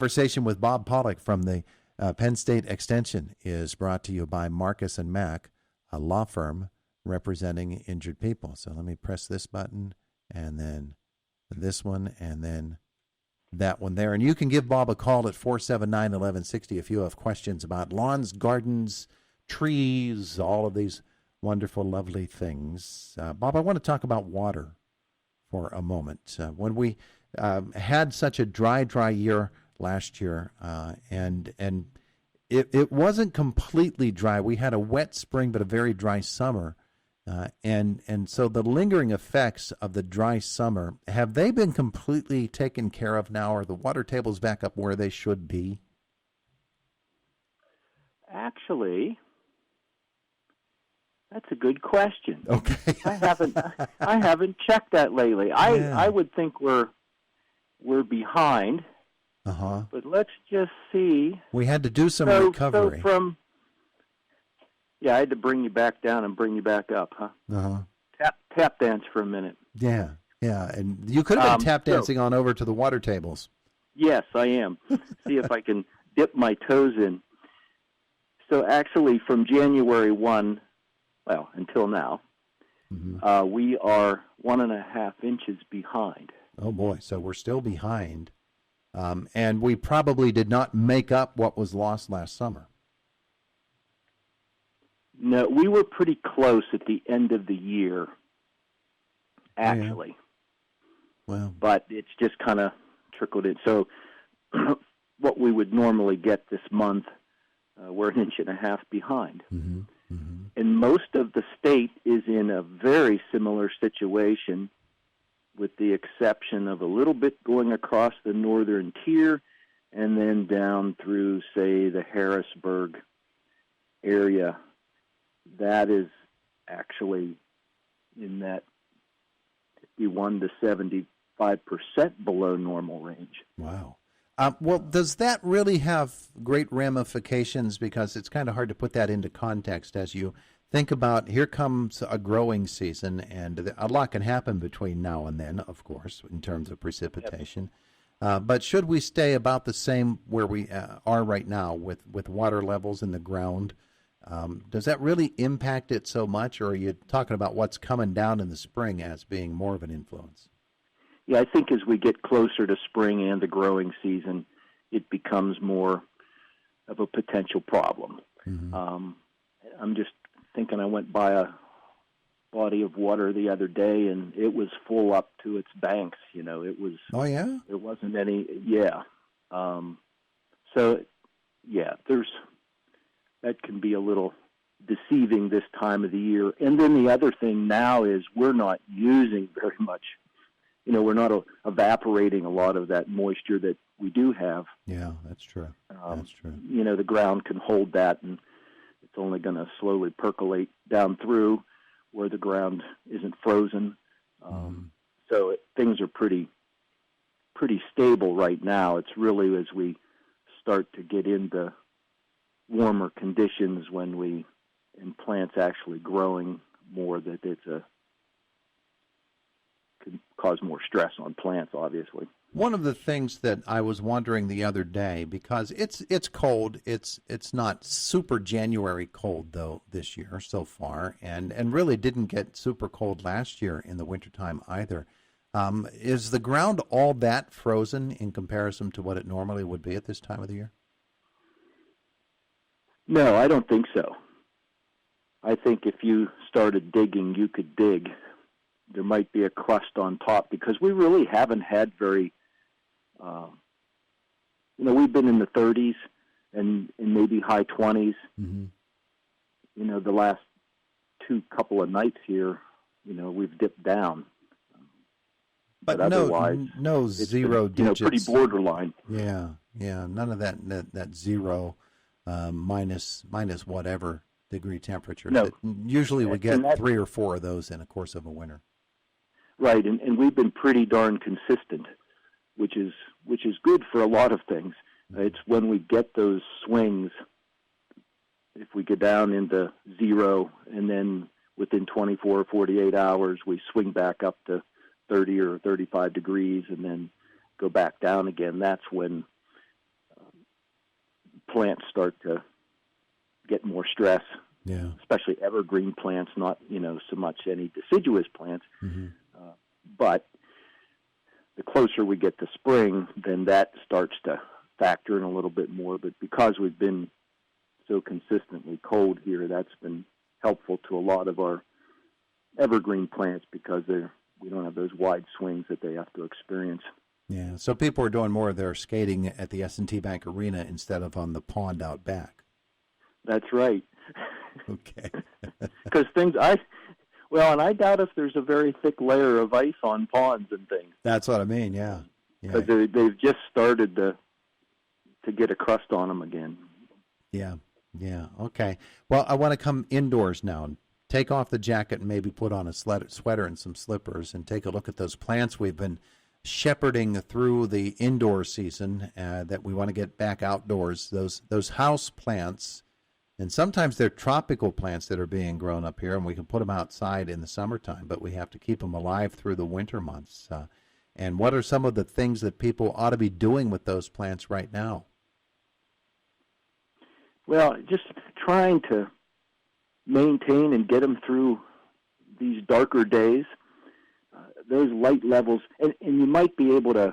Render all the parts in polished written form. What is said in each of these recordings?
Conversation with Bob Pollock from the Penn State Extension is brought to you by Marcus and Mack, a law firm representing injured people. So let me press this button and then this one and then that one there. And you can give Bob a call at 479-1160 if you have questions about lawns, gardens, trees, all of these wonderful, lovely things. Bob, I want to talk about water for a moment. When we had such a dry year last year, and it wasn't completely dry. We had a wet spring, but a very dry summer, and so the lingering effects of the dry summer, have they been completely taken care of now? Are the water tables back up where they should be? Actually, that's a good question. Okay, I haven't checked that lately. Yeah. I would think we're behind. Uh-huh. But let's just see. We had to do some recovery. I had to bring you back down and bring you back up, huh? Uh-huh. Tap dance for a minute. Yeah, and you could have been tap dancing on over to the water tables. Yes, I am. See if I can dip my toes in. So actually from January 1, until now, we are 1.5 inches behind. Oh, boy, so we're still behind. And we probably did not make up what was lost last summer. No, we were pretty close at the end of the year, actually. Oh, yeah. Well, but it's just kind of trickled in. So what we would normally get this month, we're 1.5 inches behind. Mm-hmm. Mm-hmm. And most of the state is in a very similar situation, with the exception of a little bit going across the northern tier and then down through, say, the Harrisburg area. That is actually in that 51 to 75% below normal range. Wow. Well, does that really have great ramifications? Because it's kind of hard to put that into context as you think about, here comes a growing season, and a lot can happen between now and then, of course, in terms of precipitation. Yep. But should we stay about the same where we are right now with water levels in the ground, does that really impact it so much, or are you talking about what's coming down in the spring as being more of an influence? Yeah, I think as we get closer to spring and the growing season, it becomes more of a potential problem. Mm-hmm. I'm just thinking, I went by a body of water the other day, and it was full up to its banks. It was. Oh, yeah? There wasn't any. Yeah. So, yeah, that can be a little deceiving this time of the year. And then the other thing now is we're not using very much. We're not evaporating a lot of that moisture that we do have. Yeah, that's true. That's true. The ground can hold that, and it's only going to slowly percolate down through where the ground isn't frozen. So things are pretty stable right now. It's really as we start to get into warmer conditions and plants actually growing more, that can cause more stress on plants, obviously. One of the things that I was wondering the other day, because it's cold, it's not super January cold though this year so far, and really didn't get super cold last year in the wintertime either. Is the ground all that frozen in comparison to what it normally would be at this time of the year? No, I don't think so. I think if you started digging, you could dig. There might be a crust on top, because we really haven't had very, we've been in the 30s and maybe high 20s. Mm-hmm. The last couple of nights here, we've dipped down. But otherwise, no zero digits. Pretty borderline. Yeah, none of that zero minus whatever degree temperature. No. Usually we get 3 or 4 of those in the course of a winter. Right, and we've been pretty darn consistent, which is good for a lot of things. It's when we get those swings, if we get down into zero, and then within 24 or 48 hours we swing back up to 30 or 35 degrees and then go back down again, that's when plants start to get more stress. Yeah. Especially evergreen plants, not so much any deciduous plants. Mm-hmm. But the closer we get to spring, then that starts to factor in a little bit more. But because we've been so consistently cold here, that's been helpful to a lot of our evergreen plants because we don't have those wide swings that they have to experience. Yeah, so people are doing more of their skating at the S&T Bank Arena instead of on the pond out back. That's right. Okay. Because and I doubt if there's a very thick layer of ice on ponds and things. That's what I mean, yeah. Because they've just started to get a crust on them again. Yeah, okay. Well, I want to come indoors now and take off the jacket and maybe put on a sweater and some slippers and take a look at those plants we've been shepherding through the indoor season that we want to get back outdoors. Those house plants, and sometimes they're tropical plants that are being grown up here, and we can put them outside in the summertime, but we have to keep them alive through the winter months. And what are some of the things that people ought to be doing with those plants right now? Well, just trying to maintain and get them through these darker days. Those light levels, and you might be able to,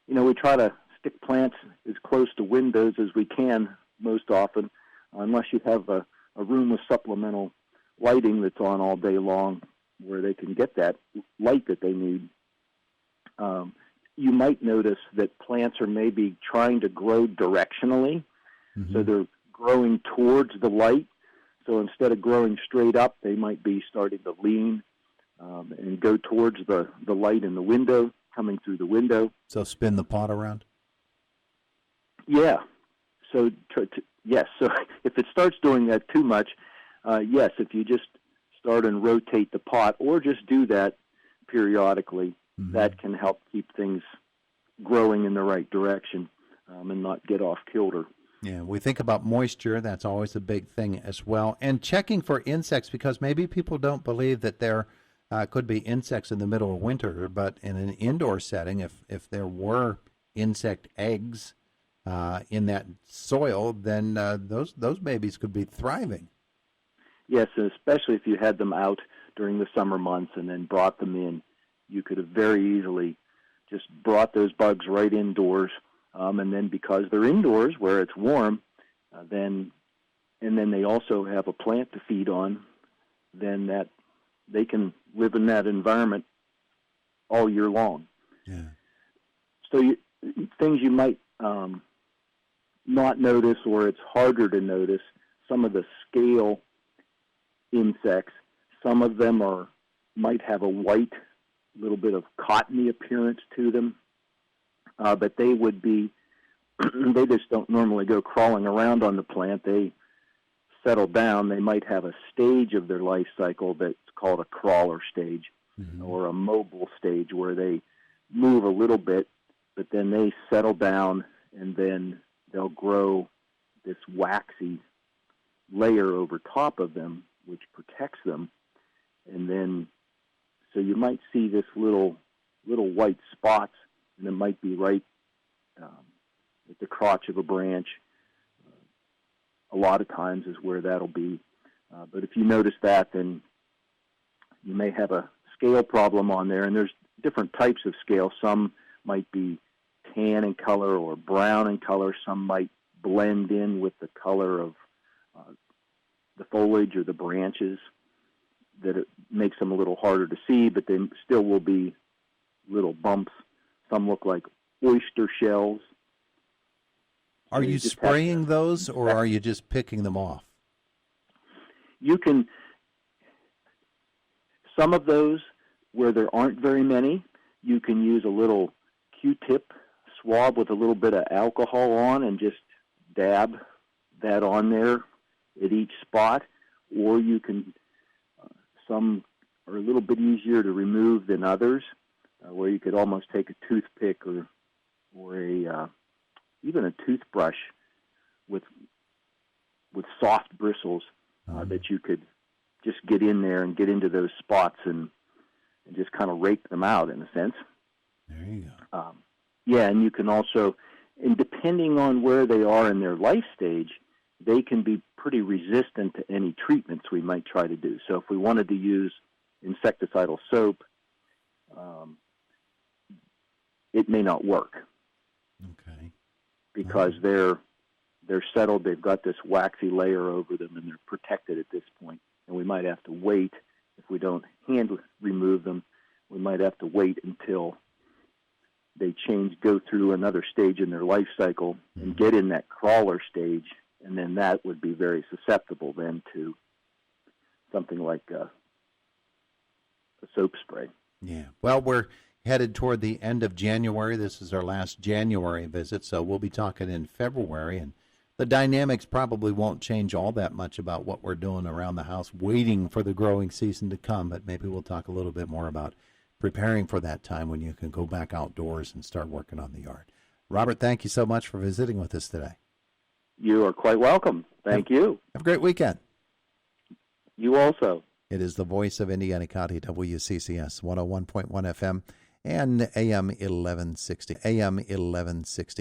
we try to stick plants as close to windows as we can most often, unless you have a room with supplemental lighting that's on all day long where they can get that light that they need. You might notice that plants are maybe trying to grow directionally, so they're growing towards the light. So instead of growing straight up, they might be starting to lean and go towards the light in the window, coming through the window. So spin the pot around? Yeah. So, yes. So if it starts doing that too much, yes, if you just start and rotate the pot or just do that periodically, that can help keep things growing in the right direction and not get off kilter. Yeah, we think about moisture. That's always a big thing as well. And checking for insects, because maybe people don't believe that there could be insects in the middle of winter, but in an indoor setting, if there were insect eggs in that soil, then those babies could be thriving. Yes, and especially if you had them out during the summer months and then brought them in, you could have very easily just brought those bugs right indoors. And then because they're indoors where it's warm, then they also have a plant to feed on, then that they can live in that environment all year long. Yeah. So things you might not notice, or it's harder to notice, some of the scale insects, some of them might have a white, little bit of cottony appearance to them. But they would be, they just don't normally go crawling around on the plant. They settle down. They might have a stage of their life cycle that's called a crawler stage or a mobile stage where they move a little bit, but then they settle down and then they'll grow this waxy layer over top of them, which protects them. And then, so you might see this little white spots, and it might be right at the crotch of a branch. A lot of times is where that'll be. But if you notice that, then you may have a scale problem on there. And there's different types of scale. Some might be tan in color or brown in color. Some might blend in with the color of the foliage or the branches, that it makes them a little harder to see, but they still will be little bumps. Some look like oyster shells. Are you spraying those, or are you just picking them off? You can, some of those where there aren't very many, you can use a little Q-tip swab with a little bit of alcohol on and just dab that on there at each spot. Or you can, some are a little bit easier to remove than others, where you could almost take a toothpick or even a toothbrush with soft bristles that you could just get in there and get into those spots and just kind of rake them out in a sense. There you go. Yeah, and you can also, And depending on where they are in their life stage, they can be pretty resistant to any treatments we might try to do. So if we wanted to use insecticidal soap, it may not work. Okay. Because they're settled, they've got this waxy layer over them, and they're protected at this point. And we might have to wait, if we don't hand remove them, we might have to wait until they go through another stage in their life cycle and get in that crawler stage, and then that would be very susceptible then to something like a soap spray. Yeah. Well, we're headed toward the end of January. This is our last January visit, so we'll be talking in February, and the dynamics probably won't change all that much about what we're doing around the house, waiting for the growing season to come, but maybe we'll talk a little bit more about preparing for that time when you can go back outdoors and start working on the yard. Robert, thank you so much for visiting with us today. You are quite welcome. Thank you. Have a great weekend. You also. It is the voice of Indiana County, WCCS 101.1 FM and AM 1160. AM 1160.